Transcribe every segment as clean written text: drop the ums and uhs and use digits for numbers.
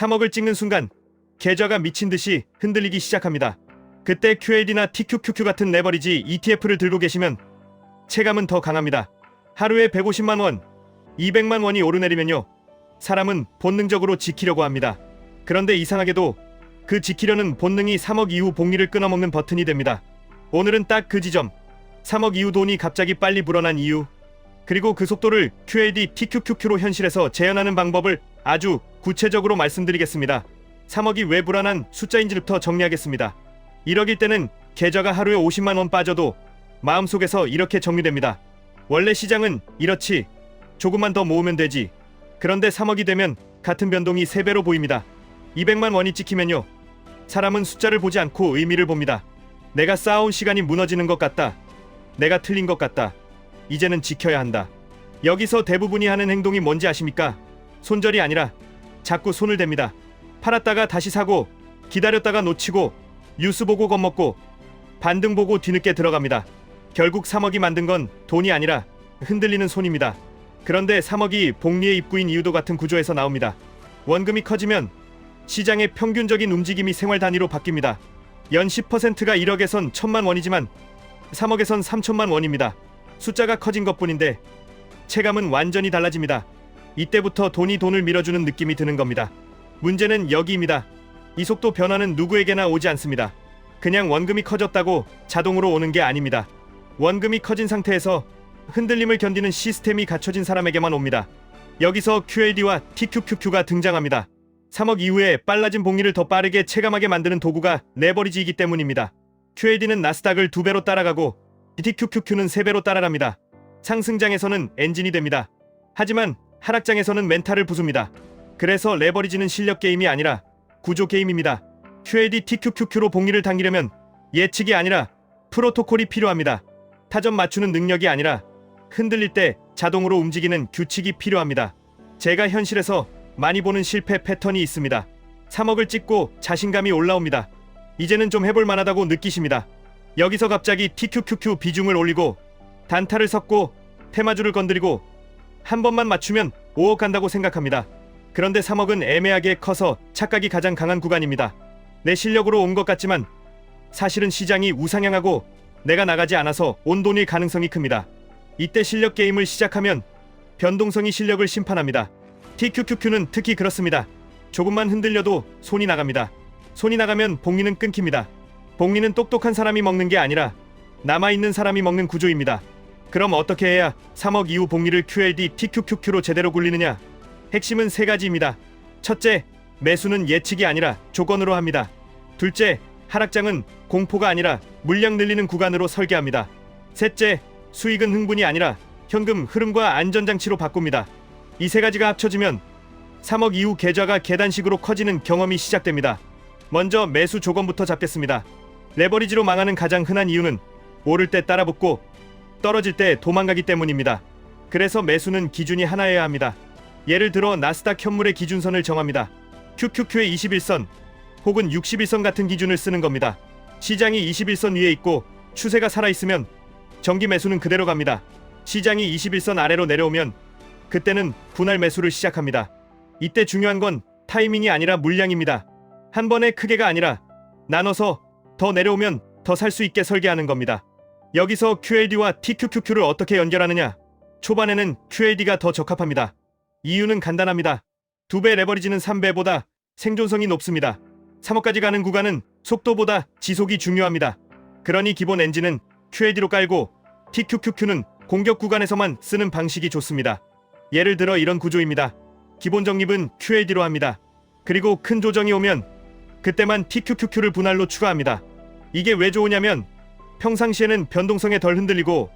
3억을 찍는 순간 계좌가 미친 듯이 흔들리기 시작합니다. 그때 QLD나 TQQQ 같은 레버리지 ETF를 들고 계시면 체감은 더 강합니다. 하루에 150만 원, 200만 원이 오르내리면요, 사람은 본능적으로 지키려고 합니다. 그런데 이상하게도 그 지키려는 본능이 3억 이후 복리를 끊어먹는 버튼이 됩니다. 오늘은 딱 그 지점, 3억 이후 돈이 갑자기 빨리 불어난 이유, 그리고 그 속도를 QLD, TQQQ로 현실에서 재현하는 방법을 아주 구체적으로 말씀드리겠습니다. 3억이 왜 불안한 숫자인지부터 정리하겠습니다. 1억일 때는 계좌가 하루에 50만 원 빠져도 마음속에서 이렇게 정리됩니다. 원래 시장은 이렇지, 조금만 더 모으면 되지. 그런데 3억이 되면 같은 변동이 3배로 보입니다. 200만 원이 찍히면요, 사람은 숫자를 보지 않고 의미를 봅니다. 내가 쌓아온 시간이 무너지는 것 같다. 내가 틀린 것 같다. 이제는 지켜야 한다. 여기서 대부분이 하는 행동이 뭔지 아십니까? 손절이 아니라 자꾸 손을 댑니다. 팔았다가 다시 사고, 기다렸다가 놓치고, 뉴스 보고 겁먹고, 반등 보고 뒤늦게 들어갑니다. 결국 3억이 만든 건 돈이 아니라 흔들리는 손입니다. 그런데 3억이 복리의 입구인 이유도 같은 구조에서 나옵니다. 원금이 커지면 시장의 평균적인 움직임이 생활 단위로 바뀝니다. 연 10%가 1억에선 1000만 원이지만 3억에선 3000만 원입니다. 숫자가 커진 것뿐인데 체감은 완전히 달라집니다. 이때부터 돈이 돈을 밀어주는 느낌이 드는 겁니다. 문제는 여기입니다. 이 속도 변화는 누구에게나 오지 않습니다. 그냥 원금이 커졌다고 자동으로 오는 게 아닙니다. 원금이 커진 상태에서 흔들림을 견디는 시스템이 갖춰진 사람에게만 옵니다. 여기서 QLD와 TQQQ가 등장합니다. 3억 이후에 빨라진 복리를 더 빠르게 체감하게 만드는 도구가 레버리지이기 때문입니다. QLD는 나스닥을 2배로 따라가고 TQQQ는 3배로 따라갑니다. 상승장에서는 엔진이 됩니다. 하지만 하락장에서는 멘탈을 부숩니다. 그래서 레버리지는 실력 게임이 아니라 구조 게임입니다. QLD, TQQQ로 복리를 당기려면 예측이 아니라 프로토콜이 필요합니다. 타점 맞추는 능력이 아니라 흔들릴 때 자동으로 움직이는 규칙이 필요합니다. 제가 현실에서 많이 보는 실패 패턴이 있습니다. 3억을 찍고 자신감이 올라옵니다. 이제는 좀 해볼 만하다고 느끼십니다. 여기서 갑자기 TQQQ 비중을 올리고 단타를 섞고 테마주를 건드리고 한 번만 맞추면 5억 간다고 생각합니다. 그런데 3억은 애매하게 커서 착각이 가장 강한 구간입니다. 내 실력으로 온 것 같지만 사실은 시장이 우상향하고 내가 나가지 않아서 온 돈일 가능성이 큽니다. 이때 실력 게임을 시작하면 변동성이 실력을 심판합니다. TQQQ는 특히 그렇습니다. 조금만 흔들려도 손이 나갑니다. 손이 나가면 복리는 끊깁니다. 복리는 똑똑한 사람이 먹는 게 아니라 남아있는 사람이 먹는 구조입니다. 그럼 어떻게 해야 3억 이후 복리를 QLD, TQQQ로 제대로 굴리느냐? 핵심은 3가지입니다. 첫째, 매수는 예측이 아니라 조건으로 합니다. 둘째, 하락장은 공포가 아니라 물량 늘리는 구간으로 설계합니다. 셋째, 수익은 흥분이 아니라 현금 흐름과 안전장치로 바꿉니다. 이 3가지가 합쳐지면 3억 이후 계좌가 계단식으로 커지는 경험이 시작됩니다. 먼저 매수 조건부터 잡겠습니다. 레버리지로 망하는 가장 흔한 이유는 오를 때 따라붙고 떨어질 때 도망가기 때문입니다. 그래서 매수는 기준이 하나여야 합니다. 예를 들어 나스닥 현물의 기준선을 정합니다. QQQ의 21선 혹은 61선 같은 기준을 쓰는 겁니다. 시장이 21선 위에 있고 추세가 살아있으면 정기 매수는 그대로 갑니다. 시장이 21선 아래로 내려오면 그때는 분할 매수를 시작합니다. 이때 중요한 건 타이밍이 아니라 물량입니다. 한 번에 크게가 아니라 나눠서 더 내려오면 더 살 수 있게 설계하는 겁니다. 여기서 QLD와 TQQQ를 어떻게 연결하느냐? 초반에는 QLD가 더 적합합니다. 이유는 간단합니다. 2배 레버리지는 3배보다 생존성이 높습니다. 3억까지 가는 구간은 속도보다 지속이 중요합니다. 그러니 기본 엔진은 QLD로 깔고 TQQQ는 공격 구간에서만 쓰는 방식이 좋습니다. 예를 들어 이런 구조입니다. 기본 적립은 QLD로 합니다. 그리고 큰 조정이 오면 그때만 TQQQ를 분할로 추가합니다. 이게 왜 좋으냐면 평상시에는 변동성에 덜 흔들리고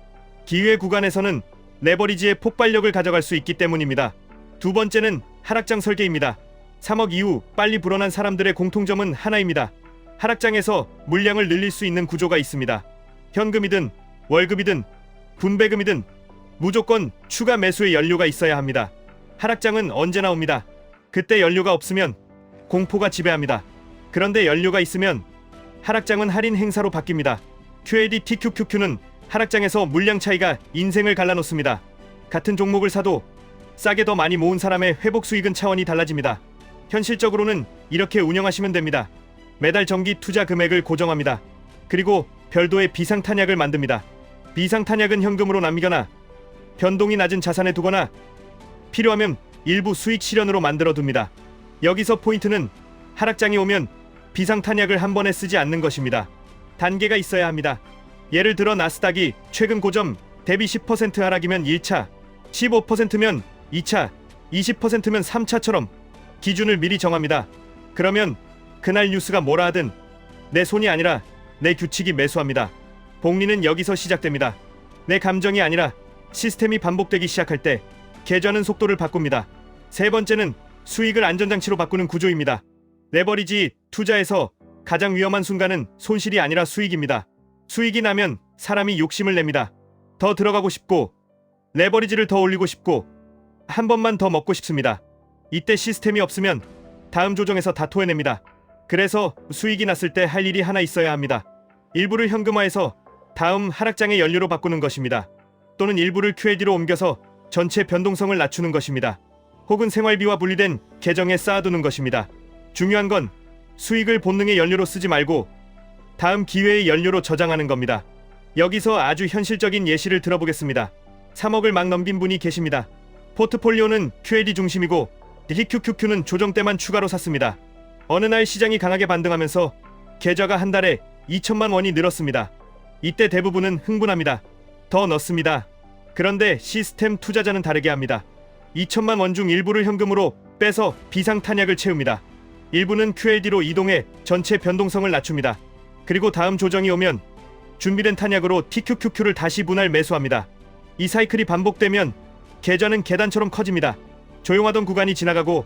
기회 구간에서는 레버리지의 폭발력을 가져갈 수 있기 때문입니다. 두 번째는 하락장 설계입니다. 3억 이후 빨리 불어난 사람들의 공통점은 하나입니다. 하락장에서 물량을 늘릴 수 있는 구조가 있습니다. 현금이든 월급이든 분배금이든 무조건 추가 매수의 연료가 있어야 합니다. 하락장은 언제나 옵니다. 그때 연료가 없으면 공포가 지배합니다. 그런데 연료가 있으면 하락장은 할인 행사로 바뀝니다. QLD, TQQQ는 하락장에서 물량 차이가 인생을 갈라놓습니다. 같은 종목을 사도 싸게 더 많이 모은 사람의 회복 수익은 차원이 달라집니다. 현실적으로는 이렇게 운영하시면 됩니다. 매달 정기 투자 금액을 고정합니다. 그리고 별도의 비상탄약을 만듭니다. 비상탄약은 현금으로 남기거나 변동이 낮은 자산에 두거나 필요하면 일부 수익 실현으로 만들어 둡니다. 여기서 포인트는 하락장이 오면 비상탄약을 한 번에 쓰지 않는 것입니다. 단계가 있어야 합니다. 예를 들어 나스닥이 최근 고점 대비 10% 하락이면 1차, 15%면 2차, 20%면 3차처럼 기준을 미리 정합니다. 그러면 그날 뉴스가 뭐라 하든 내 손이 아니라 내 규칙이 매수합니다. 복리는 여기서 시작됩니다. 내 감정이 아니라 시스템이 반복되기 시작할 때 계좌는 속도를 바꿉니다. 세 번째는 수익을 안전장치로 바꾸는 구조입니다. 레버리지 투자에서 가장 위험한 순간은 손실이 아니라 수익입니다. 수익이 나면 사람이 욕심을 냅니다. 더 들어가고 싶고 레버리지를 더 올리고 싶고 한 번만 더 먹고 싶습니다. 이때 시스템이 없으면 다음 조정에서 다 토해냅니다. 그래서 수익이 났을 때 할 일이 하나 있어야 합니다. 일부를 현금화해서 다음 하락장의 연료로 바꾸는 것입니다. 또는 일부를 QAD로 옮겨서 전체 변동성을 낮추는 것입니다. 혹은 생활비와 분리된 계정에 쌓아두는 것입니다. 중요한 건 수익을 본능의 연료로 쓰지 말고 다음 기회의 연료로 저장하는 겁니다. 여기서 아주 현실적인 예시를 들어보겠습니다. 3억을 막 넘긴 분이 계십니다. 포트폴리오는 QAD 중심이고 QQQ는 조정 때만 추가로 샀습니다. 어느 날 시장이 강하게 반등하면서 계좌가 한 달에 2천만 원이 늘었습니다. 이때 대부분은 흥분합니다. 더 넣습니다. 그런데 시스템 투자자는 다르게 합니다. 2천만 원 중 일부를 현금으로 빼서 비상탄약을 채웁니다. 일부는 QAD로 이동해 전체 변동성을 낮춥니다. 그리고 다음 조정이 오면 준비된 탄약으로 TQQQ를 다시 분할 매수합니다. 이 사이클이 반복되면 계좌는 계단처럼 커집니다. 조용하던 구간이 지나가고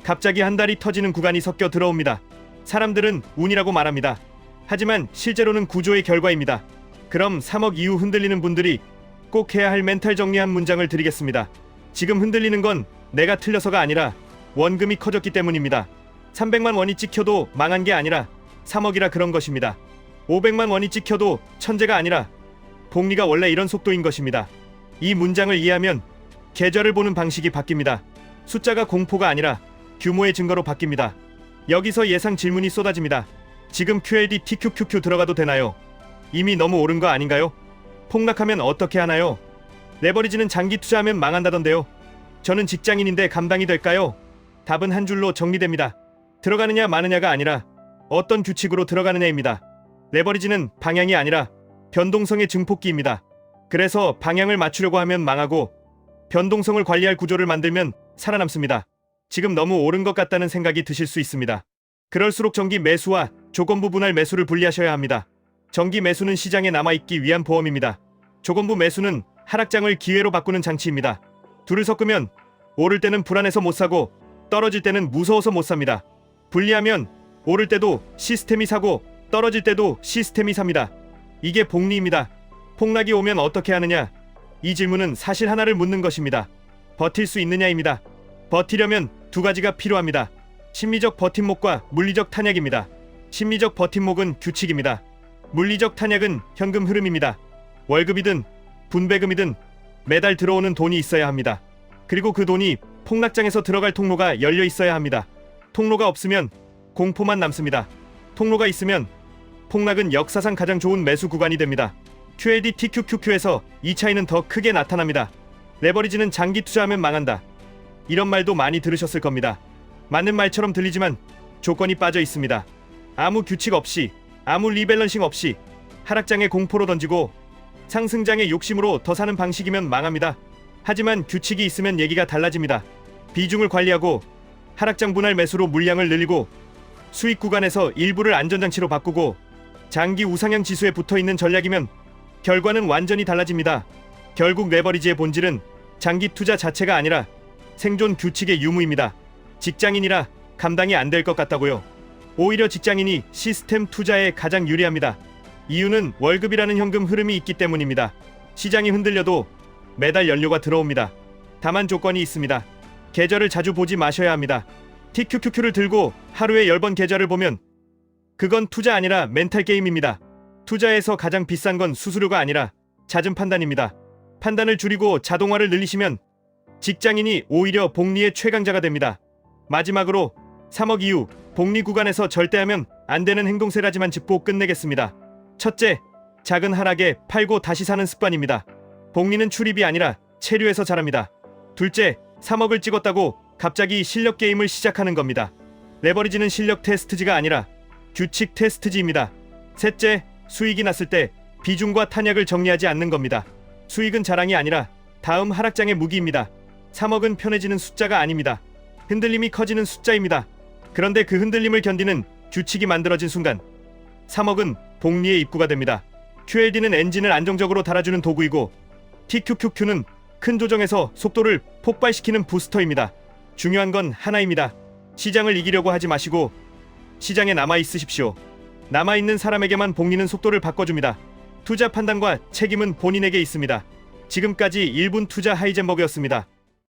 갑자기 한 달이 터지는 구간이 섞여 들어옵니다. 사람들은 운이라고 말합니다. 하지만 실제로는 구조의 결과입니다. 그럼 3억 이후 흔들리는 분들이 꼭 해야 할 멘탈 정리한 문장을 드리겠습니다. 지금 흔들리는 건 내가 틀려서가 아니라 원금이 커졌기 때문입니다. 300만 원이 찍혀도 망한 게 아니라 3억이라 그런 것입니다. 500만 원이 찍혀도 천재가 아니라 복리가 원래 이런 속도인 것입니다. 이 문장을 이해하면 계좌를 보는 방식이 바뀝니다. 숫자가 공포가 아니라 규모의 증거로 바뀝니다. 여기서 예상 질문이 쏟아집니다. 지금 QLD TQQQ 들어가도 되나요? 이미 너무 오른 거 아닌가요? 폭락하면 어떻게 하나요? 레버리지는 장기 투자하면 망한다던데요. 저는 직장인인데 감당이 될까요? 답은 한 줄로 정리됩니다. 들어가느냐 마느냐가 아니라 어떤 규칙으로 들어가느냐입니다. 레버리지는 방향이 아니라 변동성의 증폭기입니다. 그래서 방향을 맞추려고 하면 망하고 변동성을 관리할 구조를 만들면 살아남습니다. 지금 너무 오른 것 같다는 생각이 드실 수 있습니다. 그럴수록 정기 매수와 조건부 분할 매수를 분리하셔야 합니다. 정기 매수는 시장에 남아있기 위한 보험입니다. 조건부 매수는 하락장을 기회로 바꾸는 장치입니다. 둘을 섞으면 오를 때는 불안해서 못 사고 떨어질 때는 무서워서 못 삽니다. 분리하면 오를 때도 시스템이 사고 떨어질 때도 시스템이 삽니다. 이게 복리입니다. 폭락이 오면 어떻게 하느냐? 이 질문은 사실 하나를 묻는 것입니다. 버틸 수 있느냐입니다. 버티려면 두 가지가 필요합니다. 심리적 버팀목과 물리적 탄약입니다. 심리적 버팀목은 규칙입니다. 물리적 탄약은 현금 흐름입니다. 월급이든 분배금이든 매달 들어오는 돈이 있어야 합니다. 그리고 그 돈이 폭락장에서 들어갈 통로가 열려 있어야 합니다. 통로가 없으면 공포만 남습니다. 통로가 있으면 폭락은 역사상 가장 좋은 매수 구간이 됩니다. QAD TQQQ에서 이 차이는 더 크게 나타납니다. 레버리지는 장기 투자하면 망한다. 이런 말도 많이 들으셨을 겁니다. 맞는 말처럼 들리지만 조건이 빠져 있습니다. 아무 규칙 없이, 아무 리밸런싱 없이 하락장에 공포로 던지고 상승장의 욕심으로 더 사는 방식이면 망합니다. 하지만 규칙이 있으면 얘기가 달라집니다. 비중을 관리하고 하락장 분할 매수로 물량을 늘리고 수익 구간에서 일부를 안전장치로 바꾸고 장기 우상향 지수에 붙어있는 전략이면 결과는 완전히 달라집니다. 결국 레버리지의 본질은 장기 투자 자체가 아니라 생존 규칙의 유무입니다. 직장인이라 감당이 안 될 것 같다고요? 오히려 직장인이 시스템 투자에 가장 유리합니다. 이유는 월급이라는 현금 흐름이 있기 때문입니다. 시장이 흔들려도 매달 연료가 들어옵니다. 다만 조건이 있습니다. 계좌를 자주 보지 마셔야 합니다. TQQQ를 들고 하루에 10번 계좌를 보면 그건 투자 아니라 멘탈 게임입니다. 투자에서 가장 비싼 건 수수료가 아니라 잦은 판단입니다. 판단을 줄이고 자동화를 늘리시면 직장인이 오히려 복리의 최강자가 됩니다. 마지막으로 3억 이후 복리 구간에서 절대 하면 안 되는 행동 세 가지만 짚고 끝내겠습니다. 첫째, 작은 하락에 팔고 다시 사는 습관입니다. 복리는 출입이 아니라 체류에서 자랍니다. 둘째, 3억을 찍었다고 갑자기 실력 게임을 시작하는 겁니다. 레버리지는 실력 테스트지가 아니라 규칙 테스트지입니다. 셋째, 수익이 났을 때 비중과 탄약을 정리하지 않는 겁니다. 수익은 자랑이 아니라 다음 하락장의 무기입니다. 3억은 편해지는 숫자가 아닙니다. 흔들림이 커지는 숫자입니다. 그런데 그 흔들림을 견디는 규칙이 만들어진 순간 3억은 복리의 입구가 됩니다. QLD는 엔진을 안정적으로 달아주는 도구이고 TQQQ는 큰 조정에서 속도를 폭발시키는 부스터입니다. 중요한 건 하나입니다. 시장을 이기려고 하지 마시고 시장에 남아있으십시오. 남아있는 사람에게만 복리는 속도를 바꿔줍니다. 투자 판단과 책임은 본인에게 있습니다. 지금까지 1분 투자 하이젠버그였습니다.